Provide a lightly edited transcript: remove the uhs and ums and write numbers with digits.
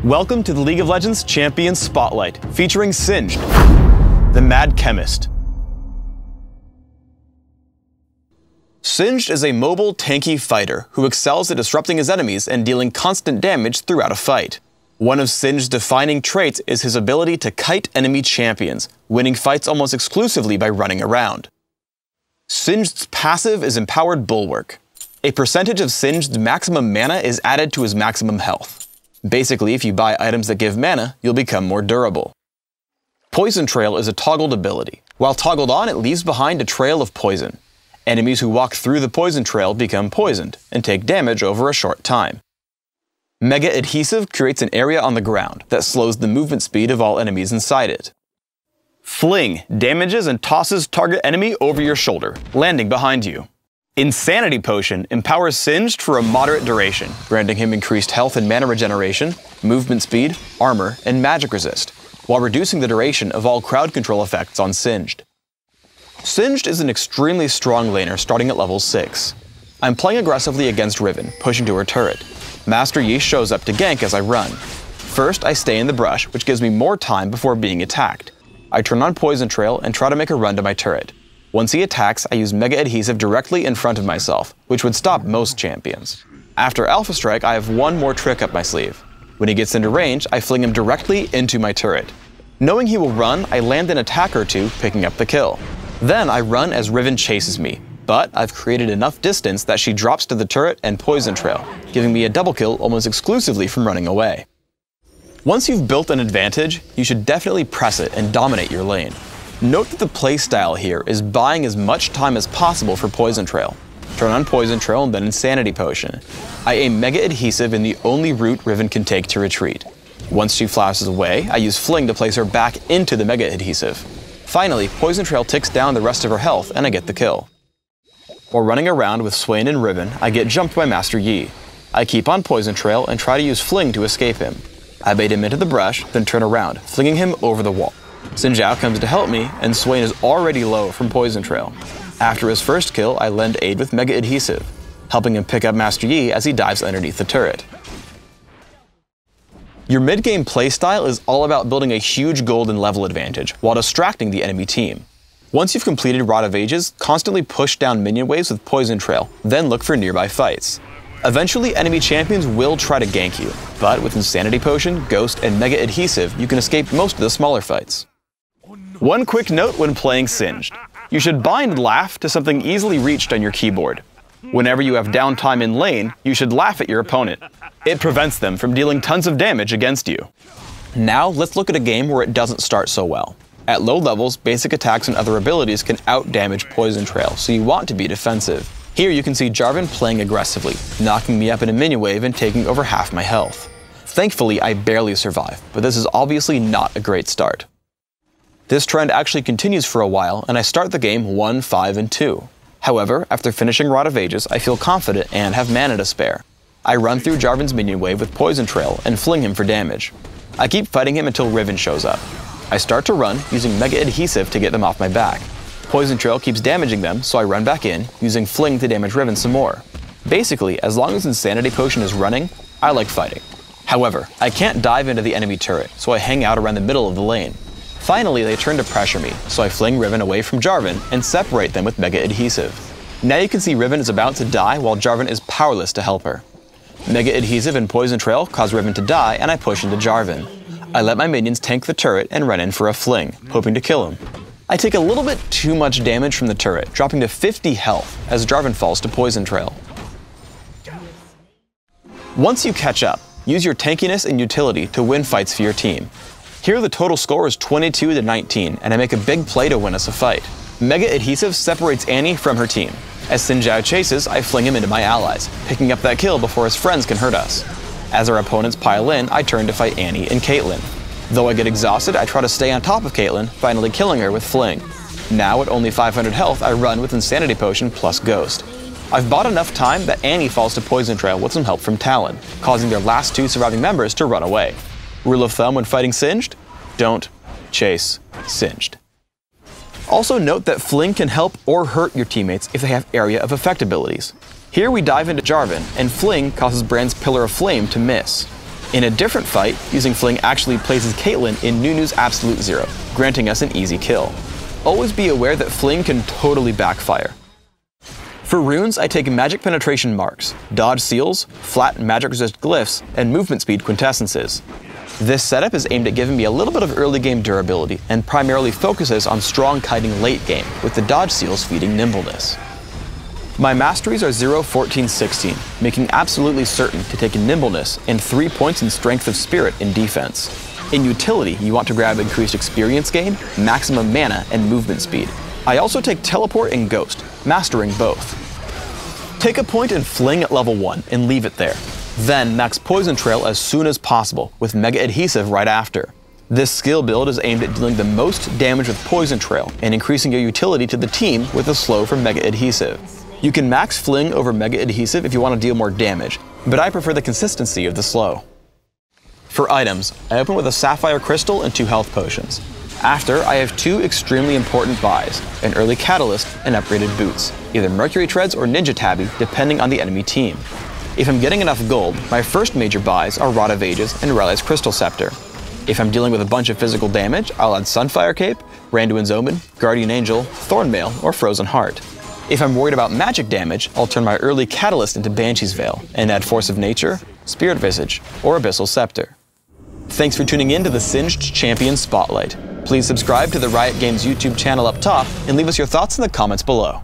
Welcome to the League of Legends Champions Spotlight, featuring Singed, the Mad Chemist. Singed is a mobile, tanky fighter who excels at disrupting his enemies and dealing constant damage throughout a fight. One of Singed's defining traits is his ability to kite enemy champions, winning fights almost exclusively by running around. Singed's passive is Empowered Bulwark. A percentage of Singed's maximum mana is added to his maximum health. Basically, if you buy items that give mana, you'll become more durable. Poison Trail is a toggled ability. While toggled on, it leaves behind a trail of poison. Enemies who walk through the poison trail become poisoned and take damage over a short time. Mega Adhesive creates an area on the ground that slows the movement speed of all enemies inside it. Fling damages and tosses target enemy over your shoulder, landing behind you. Insanity Potion empowers Singed for a moderate duration, granting him increased health and mana regeneration, movement speed, armor, and magic resist, while reducing the duration of all crowd control effects on Singed. Singed is an extremely strong laner starting at level 6. I'm playing aggressively against Riven, pushing to her turret. Master Yi shows up to gank as I run. First, I stay in the brush, which gives me more time before being attacked. I turn on Poison Trail and try to make a run to my turret. Once he attacks, I use Mega Adhesive directly in front of myself, which would stop most champions. After Alpha Strike, I have one more trick up my sleeve. When he gets into range, I fling him directly into my turret. Knowing he will run, I land an attack or two, picking up the kill. Then I run as Riven chases me, but I've created enough distance that she drops to the turret and Poison Trail, giving me a double kill almost exclusively from running away. Once you've built an advantage, you should definitely press it and dominate your lane. Note that the playstyle here is buying as much time as possible for Poison Trail. Turn on Poison Trail and then Insanity Potion. I aim Mega Adhesive in the only route Riven can take to retreat. Once she flashes away, I use Fling to place her back into the Mega Adhesive. Finally, Poison Trail ticks down the rest of her health and I get the kill. While running around with Swain and Riven, I get jumped by Master Yi. I keep on Poison Trail and try to use Fling to escape him. I bait him into the brush, then turn around, flinging him over the wall. Xin Zhao comes to help me, and Swain is already low from Poison Trail. After his first kill, I lend aid with Mega Adhesive, helping him pick up Master Yi as he dives underneath the turret. Your mid-game playstyle is all about building a huge gold and level advantage while distracting the enemy team. Once you've completed Rod of Ages, constantly push down minion waves with Poison Trail, then look for nearby fights. Eventually, enemy champions will try to gank you, but with Insanity Potion, Ghost, and Mega Adhesive, you can escape most of the smaller fights. One quick note when playing Singed. You should bind Laugh to something easily reached on your keyboard. Whenever you have downtime in lane, you should laugh at your opponent. It prevents them from dealing tons of damage against you. Now, let's look at a game where it doesn't start so well. At low levels, basic attacks and other abilities can out-damage Poison Trail, so you want to be defensive. Here you can see Jarvan playing aggressively, knocking me up in a minion wave and taking over half my health. Thankfully, I barely survive, but this is obviously not a great start. This trend actually continues for a while, and I start the game 1-5-2. However, after finishing Rod of Ages, I feel confident and have mana to spare. I run through Jarvan's minion wave with Poison Trail and fling him for damage. I keep fighting him until Riven shows up. I start to run, using Mega Adhesive to get them off my back. Poison Trail keeps damaging them, so I run back in, using Fling to damage Riven some more. Basically, as long as Insanity Potion is running, I like fighting. However, I can't dive into the enemy turret, so I hang out around the middle of the lane. Finally, they turn to pressure me, so I fling Riven away from Jarvan and separate them with Mega Adhesive. Now you can see Riven is about to die while Jarvan is powerless to help her. Mega Adhesive and Poison Trail cause Riven to die and I push into Jarvan. I let my minions tank the turret and run in for a fling, hoping to kill him. I take a little bit too much damage from the turret, dropping to 50 health as Jarvan falls to Poison Trail. Once you catch up, use your tankiness and utility to win fights for your team. Here the total score is 22-19, and I make a big play to win us a fight. Mega Adhesive separates Annie from her team. As Xin Zhao chases, I fling him into my allies, picking up that kill before his friends can hurt us. As our opponents pile in, I turn to fight Annie and Caitlyn. Though I get exhausted, I try to stay on top of Caitlyn, finally killing her with Fling. Now, at only 500 health, I run with Insanity Potion plus Ghost. I've bought enough time that Annie falls to Poison Trail with some help from Talon, causing their last two surviving members to run away. Rule of thumb when fighting Singed? Don't chase Singed. Also note that Fling can help or hurt your teammates if they have Area of Effect abilities. Here we dive into Jarvan, and Fling causes Brand's Pillar of Flame to miss. In a different fight, using Fling actually places Caitlyn in Nunu's Absolute Zero, granting us an easy kill. Always be aware that Fling can totally backfire. For runes, I take Magic Penetration Marks, Dodge Seals, Flat Magic Resist Glyphs, and Movement Speed Quintessences. This setup is aimed at giving me a little bit of early game durability and primarily focuses on strong kiting late game, with the Dodge Seals feeding nimbleness. My masteries are 0, 14, 16, making absolutely certain to take Nimbleness and 3 points in Strength of Spirit in defense. In utility, you want to grab increased experience gain, maximum mana, and movement speed. I also take Teleport and Ghost, mastering both. Take a point in Fling at level 1 and leave it there. Then max Poison Trail as soon as possible, with Mega Adhesive right after. This skill build is aimed at dealing the most damage with Poison Trail and increasing your utility to the team with a slow from Mega Adhesive. You can max Fling over Mega Adhesive if you want to deal more damage, but I prefer the consistency of the slow. For items, I open with a Sapphire Crystal and 2 health potions. After, I have 2 extremely important buys, an early Catalyst and upgraded boots, either Mercury Treads or Ninja Tabby, depending on the enemy team. If I'm getting enough gold, my first major buys are Rod of Ages and Rylai's Crystal Scepter. If I'm dealing with a bunch of physical damage, I'll add Sunfire Cape, Randuin's Omen, Guardian Angel, Thornmail, or Frozen Heart. If I'm worried about magic damage, I'll turn my early Catalyst into Banshee's Veil and add Force of Nature, Spirit Visage, or Abyssal Scepter. Thanks for tuning in to the Singed Champion Spotlight. Please subscribe to the Riot Games YouTube channel up top and leave us your thoughts in the comments below.